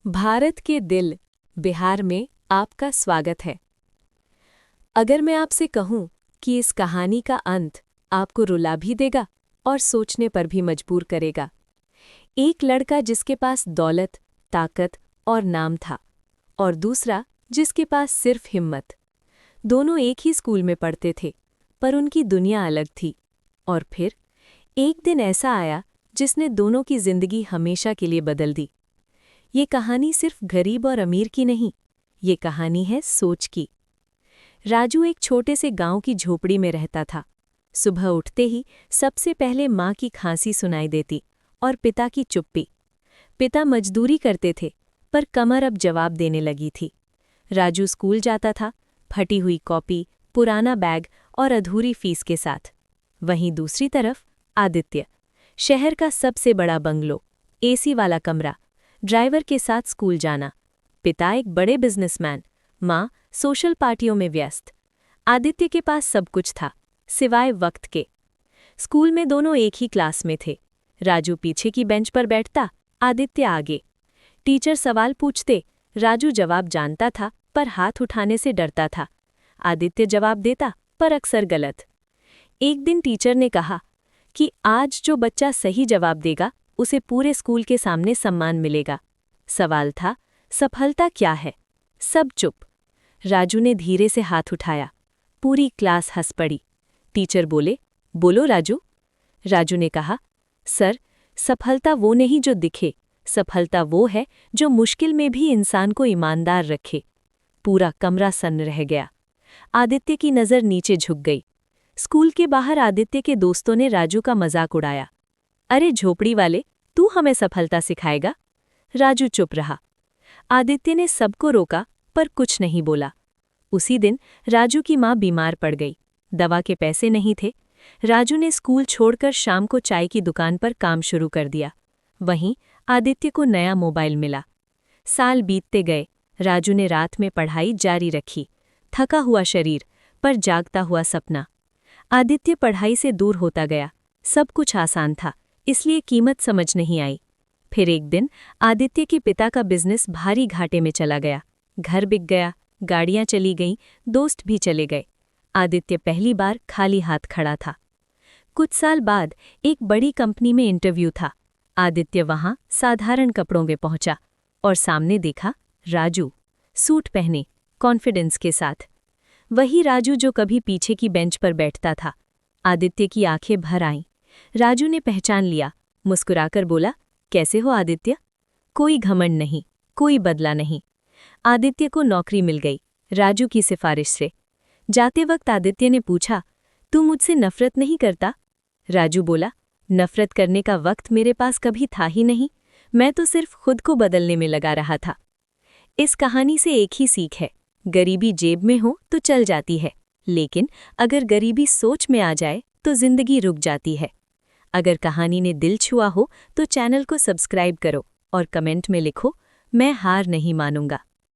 भारत के दिल बिहार में आपका स्वागत है। अगर मैं आपसे कहूं कि इस कहानी का अंत आपको रुला भी देगा और सोचने पर भी मजबूर करेगा। एक लड़का जिसके पास दौलत, ताकत और नाम था, और दूसरा जिसके पास सिर्फ हिम्मत। दोनों एक ही स्कूल में पढ़ते थे, पर उनकी दुनिया अलग थी। और फिर एक दिन ऐसा आया जिसने दोनों की जिंदगी हमेशा के लिए बदल दी। ये कहानी सिर्फ गरीब और अमीर की नहीं, ये कहानी है सोच की। राजू एक छोटे से गांव की झोपड़ी में रहता था। सुबह उठते ही सबसे पहले माँ की खांसी सुनाई देती और पिता की चुप्पी। पिता मजदूरी करते थे, पर कमर अब जवाब देने लगी थी। राजू स्कूल जाता था, फटी हुई कॉपी, पुराना बैग और अधूरी फीस के साथ। वहीं दूसरी तरफ आदित्य, शहर का सबसे बड़ा बंगलो, एसी वाला कमरा, ड्राइवर के साथ स्कूल जाना। पिता एक बड़े बिजनेसमैन, माँ सोशल पार्टियों में व्यस्त। आदित्य के पास सब कुछ था, सिवाय वक्त के। स्कूल में दोनों एक ही क्लास में थे। राजू पीछे की बेंच पर बैठता, आदित्य आगे। टीचर सवाल पूछते, राजू जवाब जानता था पर हाथ उठाने से डरता था। आदित्य जवाब देता, पर अक्सर गलत। एक दिन टीचर ने कहा कि आज जो बच्चा सही जवाब देगा उसे पूरे स्कूल के सामने सम्मान मिलेगा। सवाल था, सफलता क्या है? सब चुप। राजू ने धीरे से हाथ उठाया। पूरी क्लास हंस पड़ी। टीचर बोले, बोलो राजू। राजू ने कहा, सर, सफलता वो नहीं जो दिखे, सफलता वो है जो मुश्किल में भी इंसान को ईमानदार रखे। पूरा कमरा सन्न रह गया। आदित्य की नज़र नीचे झुक गई। स्कूल के बाहर आदित्य के दोस्तों ने राजू का मजाक उड़ाया। अरे झोपड़ी वाले, तू हमें सफलता सिखाएगा? राजू चुप रहा। आदित्य ने सबको रोका, पर कुछ नहीं बोला। उसी दिन राजू की माँ बीमार पड़ गई। दवा के पैसे नहीं थे। राजू ने स्कूल छोड़कर शाम को चाय की दुकान पर काम शुरू कर दिया। वहीं आदित्य को नया मोबाइल मिला। साल बीतते गए। राजू ने रात में पढ़ाई जारी रखी। थका हुआ शरीर, पर जागता हुआ सपना। आदित्य पढ़ाई से दूर होता गया। सब कुछ आसान था, इसलिए कीमत समझ नहीं आई। फिर एक दिन आदित्य के पिता का बिजनेस भारी घाटे में चला गया। घर बिक गया, गाड़ियां चली गईं, दोस्त भी चले गए। आदित्य पहली बार खाली हाथ खड़ा था। कुछ साल बाद एक बड़ी कंपनी में इंटरव्यू था। आदित्य वहां साधारण कपड़ों में पहुंचा और सामने देखा राजू, सूट पहने, कॉन्फिडेंस के साथ। वही राजू जो कभी पीछे की बेंच पर बैठता था। आदित्य की आंखें भर आईं। राजू ने पहचान लिया, मुस्कुराकर बोला, कैसे हो आदित्य? कोई घमंड नहीं, कोई बदला नहीं। आदित्य को नौकरी मिल गई, राजू की सिफारिश से। जाते वक्त आदित्य ने पूछा, तू मुझसे नफरत नहीं करता? राजू बोला, नफरत करने का वक्त मेरे पास कभी था ही नहीं, मैं तो सिर्फ खुद को बदलने में लगा रहा था। इस कहानी से एक ही सीख है, गरीबी जेब में हो तो चल जाती है, लेकिन अगर गरीबी सोच में आ जाए तो जिंदगी रुक जाती है। अगर कहानी ने दिल छुआ हो तो चैनल को सब्सक्राइब करो और कमेंट में लिखो, मैं हार नहीं मानूंगा।